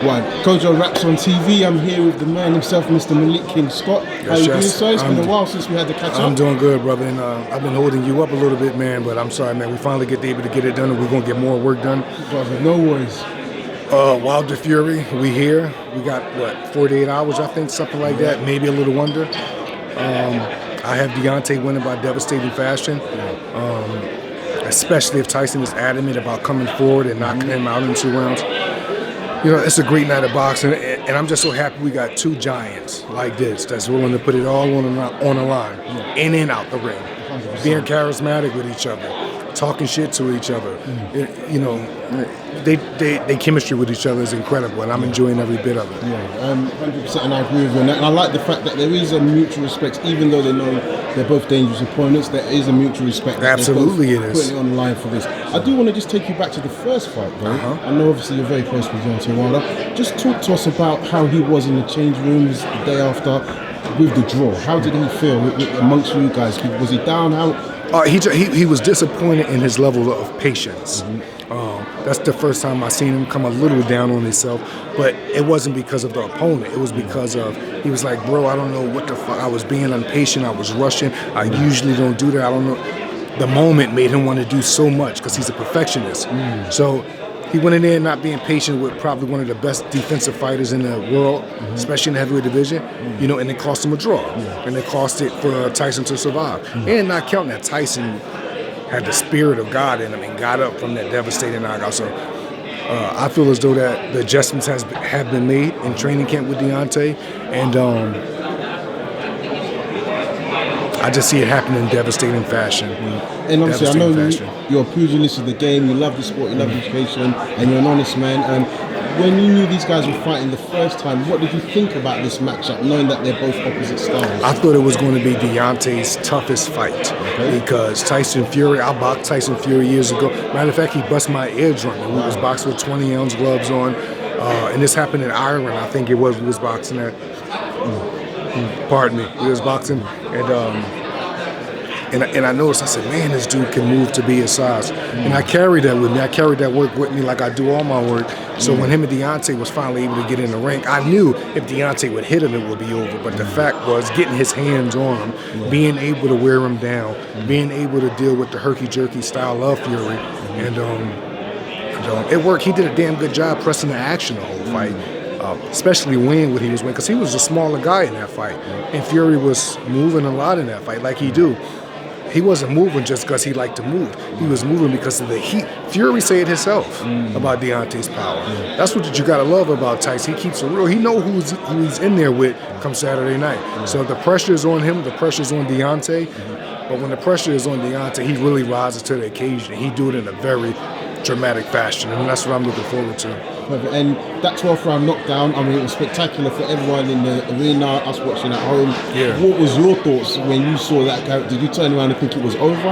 One. Kojo Raps on TV. I'm here with the man himself, Mr. Malik King Scott. How you doing, sir? It's been a while since we had the catch up. I'm doing good, brother, and I've been holding you up a little bit, man, but I'm sorry, man. We finally able to get it done, and we're going to get more work done. Brother, no worries. Wilder Fury, we here. We got, 48 hours, I think, something like that, maybe a little under. I have Deontay winning by devastating fashion, especially if Tyson is adamant about coming forward and knocking him out in 2 rounds. You know, it's a great night of boxing, and I'm just so happy we got 2 giants like this that's willing to put it all on the line, in and out the ring, 100%. Being charismatic with each other, talking shit to each other. You know, they chemistry with each other is incredible, and I'm enjoying every bit of it. Yeah, 100%, and I agree with you on that. And I like the fact that there is a mutual respect, even though they know they're both dangerous opponents. There is a mutual respect. Absolutely, it is. Putting it on the line for this. I do want to just take you back to the first fight, though. I know obviously you're very close with Deontay Wilder. Just talk to us about how he was in the change rooms the day after with the draw. How did he feel amongst you guys? Was he down? He was disappointed in his level of patience. That's the first time I seen him come a little down on himself, but it wasn't because of the opponent. It was because of, he was like, bro, I don't know what the fuck. I was being impatient. I was rushing. I usually don't do that. I don't know. The moment made him want to do so much because he's a perfectionist. So he went in there not being patient with probably one of the best defensive fighters in the world, especially in the heavyweight division, you know, and it cost him a draw. And it cost it for Tyson to survive. And not counting that Tyson had the spirit of God in him and got up from that devastating knockout. So I feel as though that the adjustments have been made in training camp with Deontay, and I just see it happening in devastating fashion. And obviously, I know you're a pugilist of the game, you love the sport, you love education, and you're an honest man. When you knew these guys were fighting the first time, what did you think about this matchup, knowing that they're both opposite styles? I thought it was going to be Deontay's toughest fight because Tyson Fury, I boxed Tyson Fury years ago. Matter of fact, he bust my eardrum, and we was boxing with 20-ounce gloves on, and this happened in Ireland, I think it was. We was boxing at, pardon me, we was boxing, and I noticed, I said, man, this dude can move to be his size. And I carried that with me. I carried that work with me like I do all my work. So when him and Deontay was finally able to get in the ring, I knew if Deontay would hit him, it would be over. But the fact was getting his hands on him, being able to wear him down, being able to deal with the herky-jerky style of Fury. And it worked. He did a damn good job pressing the action the whole fight. Especially when he was winning, because he was a smaller guy in that fight. And Fury was moving a lot in that fight like he do. He wasn't moving just because he liked to move. He was moving because of the heat. Fury said himself about Deontay's power. That's what you gotta love about Tyson. He keeps it real. He know who he's in there with come Saturday night. So the pressure is on him. The pressure is on Deontay. But when the pressure is on Deontay, he really rises to the occasion. He do it in a very dramatic fashion, and that's what I'm looking forward to. Perfect. And that 12th round knockdown, I mean, it was spectacular for everyone in the arena, us watching at home. What was your thoughts when you saw that character? Did you turn around and think it was over,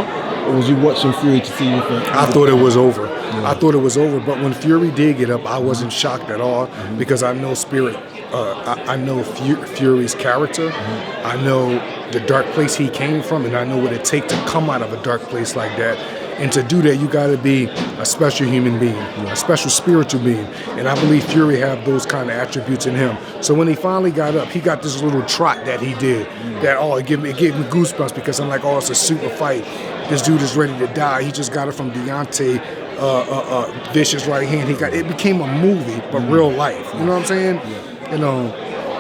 or was you watching Fury to see if I thought it was over. I thought it was over, but when Fury did get up, I wasn't shocked at all because I know I know Fury's character. I know the dark place he came from, and I know what it takes to come out of a dark place like that. And to do that, you got to be a special human being, a special spiritual being. And I believe Fury have those kind of attributes in him. So when he finally got up, he got this little trot that he did. That it gave me goosebumps because I'm like, oh, it's a super fight. This dude is ready to die. He just got it from Deontay, vicious right hand. It became a movie, but real life. You know what I'm saying? You know.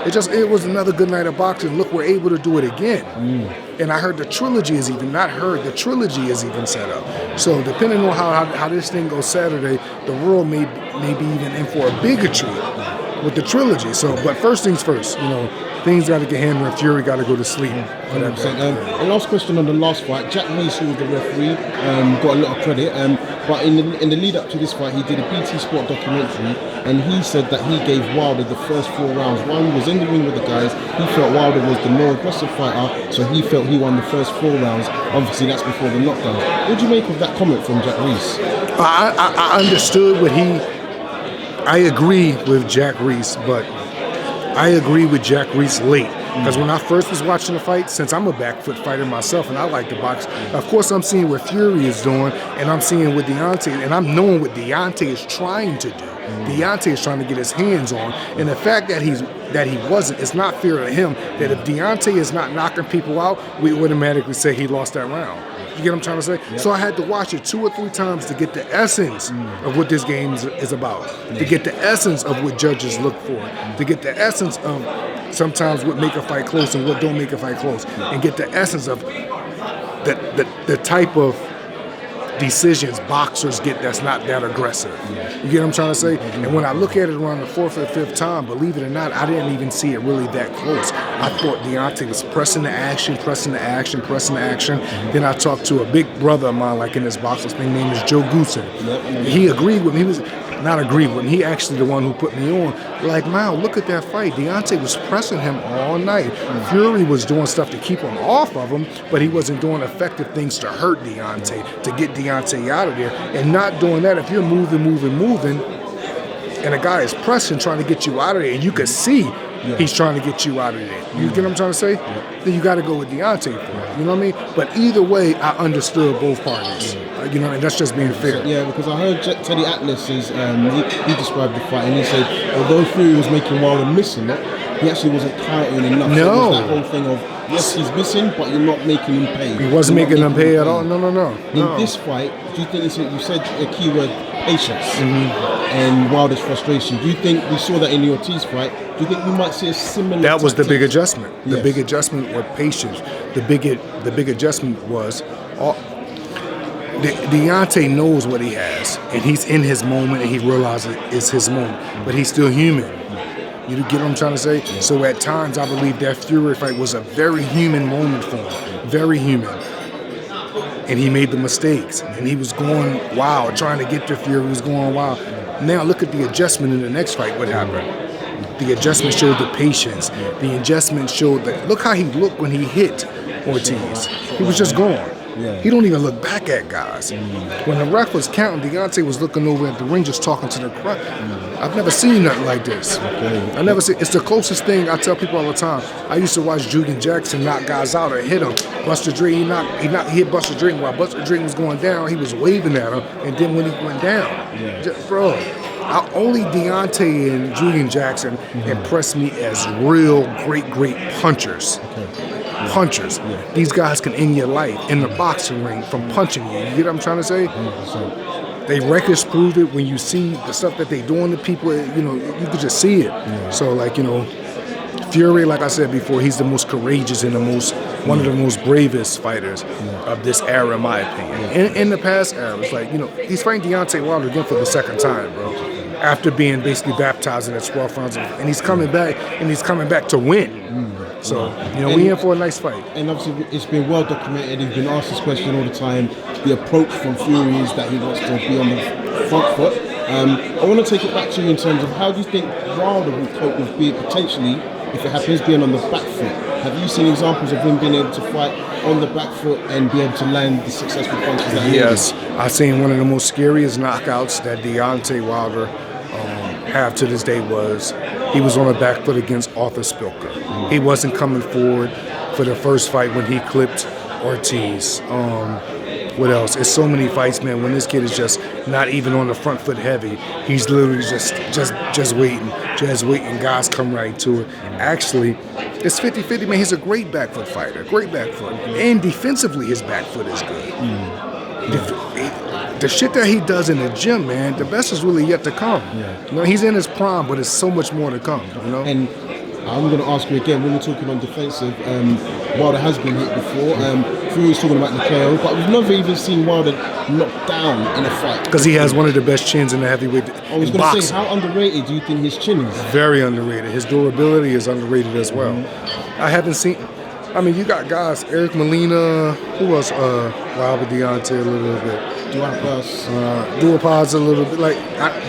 It was another good night of boxing. Look, we're able to do it again. And I heard the trilogy is even set up. So depending on how this thing goes Saturday, the world may be even in for a bigger treat with the trilogy. So, but first things first, you know, things got to get handled. Fury got to go to sleep. And last question on the last fight, Jack Reese, who was the referee, got a lot of credit. But in the lead up to this fight, he did a BT Sport documentary, and he said that he gave Wilder the first 4 rounds. While he was in the ring with the guys, he felt Wilder was the more aggressive fighter, so he felt he won the first 4 rounds. Obviously, that's before the knockdown. What do you make of that comment from Jack Reese? I understood what I agree with Jack Reese, but I agree with Jack Reese late. Because when I first was watching the fight, since I'm a back foot fighter myself and I like to box, of course I'm seeing what Fury is doing and I'm seeing what Deontay, and I'm knowing what Deontay is trying to do. Deontay is trying to get his hands on, and the fact that he wasn't, it's not fair to him that if Deontay is not knocking people out, we automatically say he lost that round. You get what I'm trying to say? Yep. So I had to watch it 2 or 3 times to get the essence of what this game is about, to get the essence of what judges look for, to get the essence of sometimes what make a fight close and what don't make a fight close, and get the essence of the type of decisions boxers get that's not that aggressive. You get what I'm trying to say? And when I look at it around the 4th or 5th time, believe it or not, I didn't even see it really that close. I thought Deontay was pressing the action. Then I talked to a big brother of mine, like in this boxing thing, name is Joe Goosen. He agreed with me. He was not agreed with me. He actually the one who put me on. Like, wow, look at that fight. Deontay was pressing him all night. Fury was doing stuff to keep him off of him, but he wasn't doing effective things to hurt Deontay, to get Deontay out of there. And not doing that, if you're moving, and a guy is pressing, trying to get you out of there, and you can see he's trying to get you out of there. You get what I'm trying to say? Then you got to go with Deontay for it. You know what I mean? But either way, I understood both parties. You know, and that's just being fair. Yeah, because I heard Teddy Atlas says he described the fight, and he said although Fury was making Wilder missing it, he actually wasn't countering enough. No, so it was that whole thing of yes, he's missing, but you're not making him pay. He wasn't making him pay at all. No. In this fight, do you think you said a keyword patience and Wilder's frustration? Do you think we saw that in the Ortiz fight? Do you think we might see a similar? That was the big adjustment. The Yes. big adjustment was patience. The big adjustment was Deontay knows what he has, and he's in his moment, and he realizes it's his moment. But he's still human. You get what I'm trying to say? So at times, I believe that Fury fight was a very human moment for him. Very human. And he made the mistakes. And he was going wild, trying to get to Fury. He was going wild. Now look at the adjustment in the next fight. What happened? The adjustment showed the patience. The adjustment showed that. Look how he looked when he hit Ortiz. He was just gone. He don't even look back at guys. When the ref was counting, Deontay was looking over at the ring, just talking to the crowd. I've never seen nothing like this. I never see. It's the closest thing I tell people all the time. I used to watch Julian Jackson knock guys out or hit him. Buster Drayton, he hit Buster Drayton while Buster Drayton was going down. He was waving at him, and then when he went down, bro. Only Deontay and Julian Jackson impressed me as real great punchers. Punchers. These guys can end your life in the boxing ring from punching you. You get what I'm trying to say? 100%. They records proved it. When you see the stuff that they doing to people, you know, you could just see it. So, like, you know, Fury, like I said before, he's the most courageous and one of the most bravest fighters of this era, in my opinion. In the past era, it's like, you know, he's fighting Deontay Wilder again for the second time, bro. After being basically baptized in the 12 rounds, and he's coming back to win. So, you know, we in for a nice fight. And obviously, it's been well documented. He's been asked this question all the time. The approach from Fury is that he wants to be on the front foot. I want to take it back to you in terms of how do you think Wilder will cope with being potentially, if it happens, being on the back foot? Have you seen examples of him being able to fight on the back foot and be able to land the successful punches that he Yes, I've seen one of the most scariest knockouts that Deontay Wilder have to this day was he was on the back foot against Arthur Spilker. He wasn't coming forward for the first fight when he clipped Ortiz. What else? It's so many fights, man. When this kid is just not even on the front foot heavy, he's literally just waiting. Guys come right to it. Actually, it's 50-50, man. He's a great back foot fighter, great back foot. And defensively, his back foot is good. The shit that he does in the gym, man, the best is really yet to come. You know, he's in his prime, but there's so much more to come, you know? And I'm going to ask you again, when we're talking on defensive, Wilder has been hit before. Fury's talking about the KO, but we've never even seen Wilder knocked down in a fight. Because he has one of the best chins in the heavyweight I was going to say, how underrated do you think his chin is? Very underrated. His durability is underrated as well. I haven't seen... I mean, you got guys, Eric Molina, who else? Wilder, Deontay a little bit. Duhaupas a little bit. Like,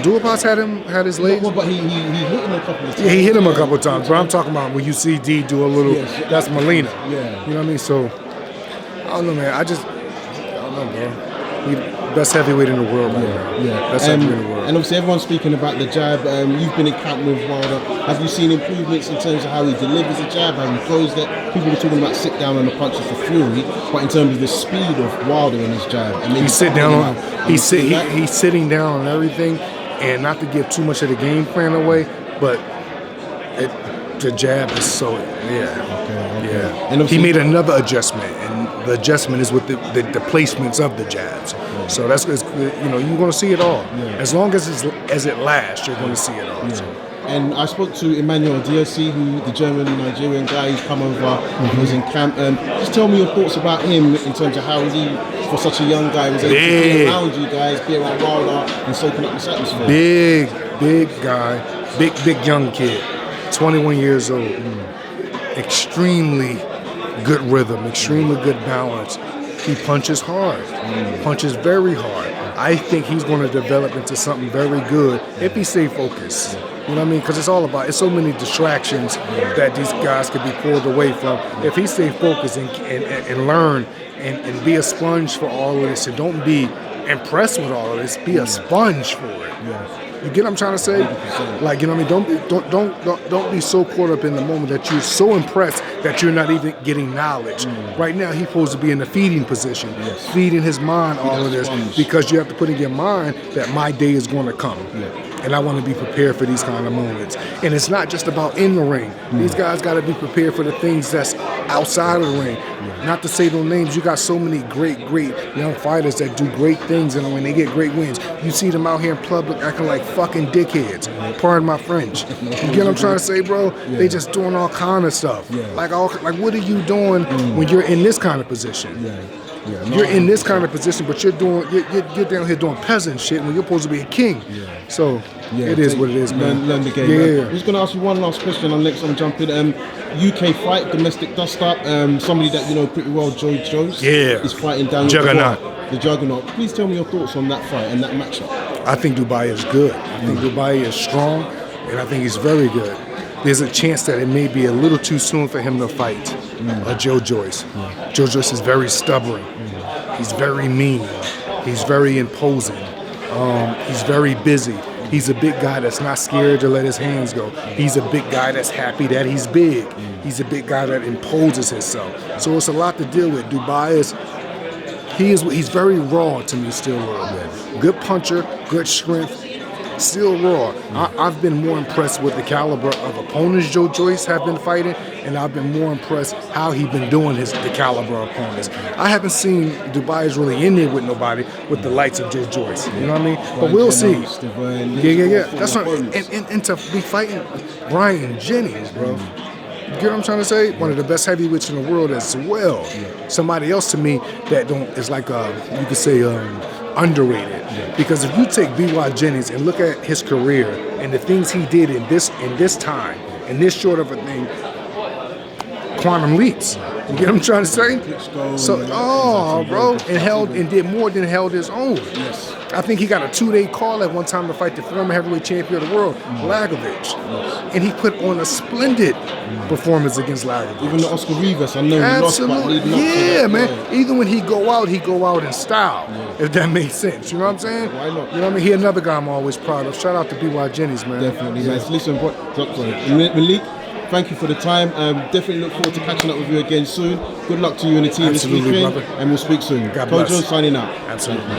Duhaupas had his legs. No, but he hit him a couple of times. Yeah, he hit him a couple of times. But I'm talking about when you see D do a little, that's Molina. Yeah. You know what I mean? So, I don't know, man. I don't know, bro. He best heavyweight in the world right now. Yeah. Best heavyweight in the world. And obviously everyone's speaking about the jab. You've been in camp with Wilder. Have you seen improvements in terms of how he delivers the jab, how he throws it? People are talking about sit down on the punches for Fury, but in terms of the speed of Wilder in his jab. And he's sitting down on everything. And not to give too much of the game plan away, but the jab is so yeah. And he made another adjustment, and the adjustment is with the placements of the jabs. So that's you're going to see it all. As long as it lasts, you're going to see it all. So. And I spoke to Emmanuel DSC, who the German-Nigerian guy who's come over, who was in camp. Just tell me your thoughts about him in terms of how he, for such a young guy, was able to be around you guys, be around Wilder, and soaking up this atmosphere. Big guy, big young kid, 21 years old. Extremely good rhythm, extremely good balance. He punches hard, punches very hard. I think he's going to develop into something very good if he stays focused. You know what I mean? Because it's so many distractions that these guys could be pulled away from. If he stays focused and learn and be a sponge for all of this, and don't be impressed with all of this, be a sponge for it. You get what I'm trying to say? 100%. Like, you know what I mean? Don't be so caught up in the moment that you're so impressed that you're not even getting knowledge. Right now, he's supposed to be in the feeding position, feeding his mind all of this, because you have to put in your mind that my day is going to come. And I want to be prepared for these kind of moments. And it's not just about in the ring. These guys got to be prepared for the things that's outside of the ring. Not to say those names, you got so many great young fighters that do great things, and when they get great wins, you see them out here in public acting like fucking dickheads. Pardon my French. You get what I'm trying to say, bro? They just doing all kind of stuff. Like what are you doing when you're in this kind of position? You're in this kind of position, but you're down here doing peasant shit when you're supposed to be a king. So it is what it is, man. Learn the game. I'm just going to ask you one last question, and next I'm jumping. UK fight, domestic dust-up. Somebody that you know pretty well, Joe Jones. Is fighting down the Juggernaut. Please tell me your thoughts on that fight and that matchup. I think Dubai is good. I think Dubai is strong, and I think he's very good. There's a chance that it may be a little too soon for him to fight Joe Joyce. Joe Joyce is very stubborn. He's very mean. He's very imposing. He's very busy. He's a big guy that's not scared to let his hands go. He's a big guy that's happy that he's big. He's a big guy that imposes himself. So it's a lot to deal with. Dubai he's very raw to me still a little bit. Good puncher, good strength. Still raw. I've been more impressed with the caliber of opponents Joe Joyce have been fighting, and I've been more impressed how he's been doing the caliber of opponents. I haven't seen Dubai's really in there with nobody with the likes of Joe Joyce. You know what I mean? But we'll see. That's not, and to be fighting Brian Jennings, bro. You get what I'm trying to say? One of the best heavyweights in the world as well. Somebody else to me that is like you could say underrated. Because if you take B.Y. Jennings and look at his career and the things he did in this time, in this short of a thing, quantum leaps. You get what I'm trying to say? So, bro, and did more than held his own. I think he got a 2-day call at one time to fight the former heavyweight champion of the world, Lagovich. And he put on a splendid performance against Lagovich. Even the Oscar Rivas, I know he lost, but leading up to that, man. Even when he go out in style, if that makes sense. You know what I'm saying? Why not? You know what I mean? He another guy I'm always proud of. Shout out to B.Y. Jennings, man. Definitely, man. Listen, Malik, thank you for the time. Definitely look forward to catching up with you again soon. Good luck to you and the team this weekend, brother. and we'll speak soon. God bless. Kojo signing out. Absolutely.